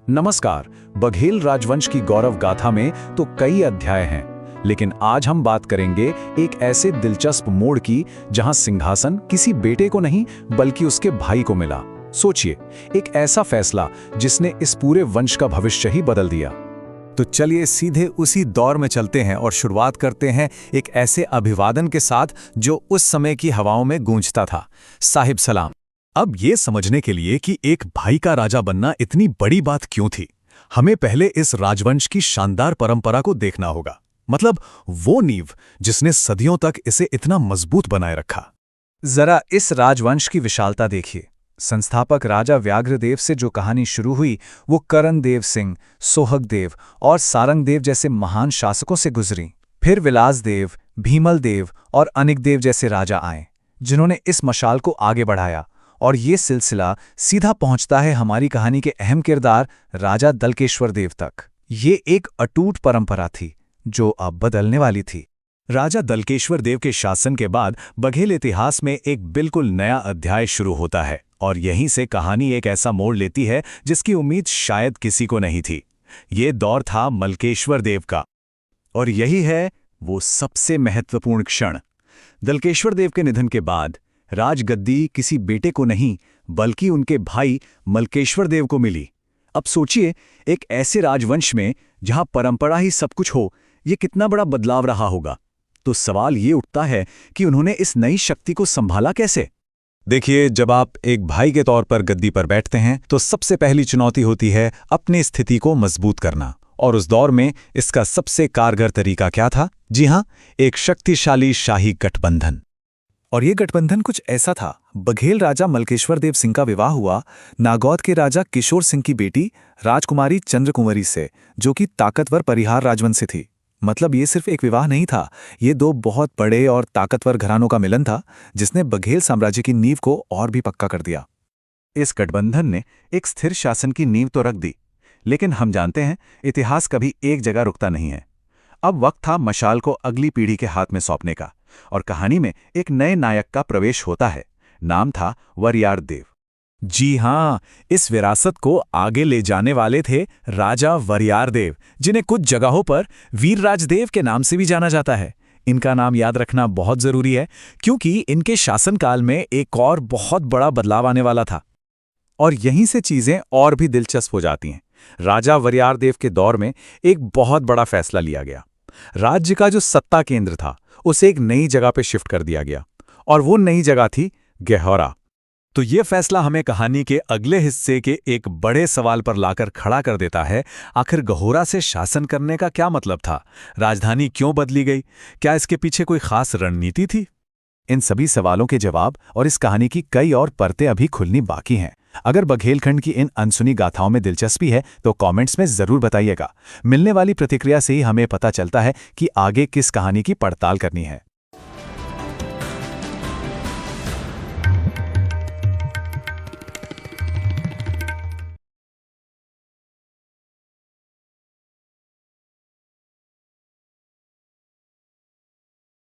नमस्कार। बघेल राजवंश की गौरव गाथा में तो कई अध्याय हैं, लेकिन आज हम बात करेंगे एक ऐसे दिलचस्प मोड़ की जहां सिंहासन किसी बेटे को नहीं बल्कि उसके भाई को मिला। सोचिए, एक ऐसा फैसला जिसने इस पूरे वंश का भविष्य ही बदल दिया। तो चलिए सीधे उसी दौर में चलते हैं और शुरुआत करते हैं एक ऐसे अभिवादन के साथ जो उस समय की हवाओं में गूंजता था, साहिब सलाम। अब ये समझने के लिए कि एक भाई का राजा बनना इतनी बड़ी बात क्यों थी, हमें पहले इस राजवंश की शानदार परंपरा को देखना होगा। मतलब वो नींव जिसने सदियों तक इसे इतना मजबूत बनाए रखा। जरा इस राजवंश की विशालता देखिए। संस्थापक राजा व्याघ्रदेव से जो कहानी शुरू हुई वो करण देव सिंह, सोहगदेव और सारंगदेव जैसे महान शासकों से गुजरी। फिर विलासदेव, भीमलदेव और अनिकदेव जैसे राजा आए जिन्होंने इस मशाल को आगे बढ़ाया, और ये सिलसिला सीधा पहुंचता है हमारी कहानी के अहम किरदार राजा दलकेश्वर देव तक। ये एक अटूट परंपरा थी जो अब बदलने वाली थी। राजा दलकेश्वर देव के शासन के बाद बघेल इतिहास में एक बिल्कुल नया अध्याय शुरू होता है, और यहीं से कहानी एक ऐसा मोड़ लेती है जिसकी उम्मीद शायद किसी को नहीं थी। ये दौर था मलकेश्वर देव का, और यही है वो सबसे महत्वपूर्ण क्षण। दलकेश्वर देव के निधन के बाद राजगद्दी किसी बेटे को नहीं बल्कि उनके भाई मलकेश्वर देव को मिली। अब सोचिए, एक ऐसे राजवंश में जहां परंपरा ही सब कुछ हो, ये कितना बड़ा बदलाव रहा होगा। तो सवाल ये उठता है कि उन्होंने इस नई शक्ति को संभाला कैसे। देखिए, जब आप एक भाई के तौर पर गद्दी पर बैठते हैं तो सबसे पहली चुनौती होती है अपनी स्थिति को मजबूत करना। और उस दौर में इसका सबसे कारगर तरीका क्या था? जी हां, एक शक्तिशाली शाही गठबंधन। और ये गठबंधन कुछ ऐसा था। बघेल राजा मलकेश्वर देव सिंह का विवाह हुआ नागौद के राजा किशोर सिंह की बेटी राजकुमारी चंद्रकुंवरी से, जो कि ताकतवर परिहार राजवंश से थी। मतलब ये सिर्फ एक विवाह नहीं था, ये दो बहुत बड़े और ताकतवर घरानों का मिलन था जिसने बघेल साम्राज्य की नींव को और भी पक्का कर दिया। इस गठबंधन ने एक स्थिर शासन की नींव तो रख दी, लेकिन हम जानते हैं इतिहास कभी एक जगह रुकता नहीं है। अब वक्त था मशाल को अगली पीढ़ी के हाथ में सौंपने का, और कहानी में एक नए नायक का प्रवेश होता है। नाम था वरियार देव। जी हां, इस विरासत को आगे ले जाने वाले थे राजा वरियार देव, जिन्हें कुछ जगहों पर वीरराज देव के नाम से भी जाना जाता है। इनका नाम याद रखना बहुत जरूरी है क्योंकि इनके शासनकाल में एक और बहुत बड़ा बदलाव आने वाला था। और यहीं से चीजें और भी दिलचस्प हो जाती हैं। राजा वरियार देव के दौर में एक बहुत बड़ा फैसला लिया गया। राज्य का जो सत्ता केंद्र था उसे एक नई जगह पे शिफ्ट कर दिया गया, और वो नई जगह थी गहौरा। तो ये फैसला हमें कहानी के अगले हिस्से के एक बड़े सवाल पर लाकर खड़ा कर देता है। आखिर गहौरा से शासन करने का क्या मतलब था? राजधानी क्यों बदली गई? क्या इसके पीछे कोई खास रणनीति थी? इन सभी सवालों के जवाब और इस कहानी की कई और परतें अभी खुलनी बाकी हैं। अगर बघेलखंड की इन अनसुनी गाथाओं में दिलचस्पी है तो कमेंट्स में जरूर बताइएगा। मिलने वाली प्रतिक्रिया से ही हमें पता चलता है कि आगे किस कहानी की पड़ताल करनी है।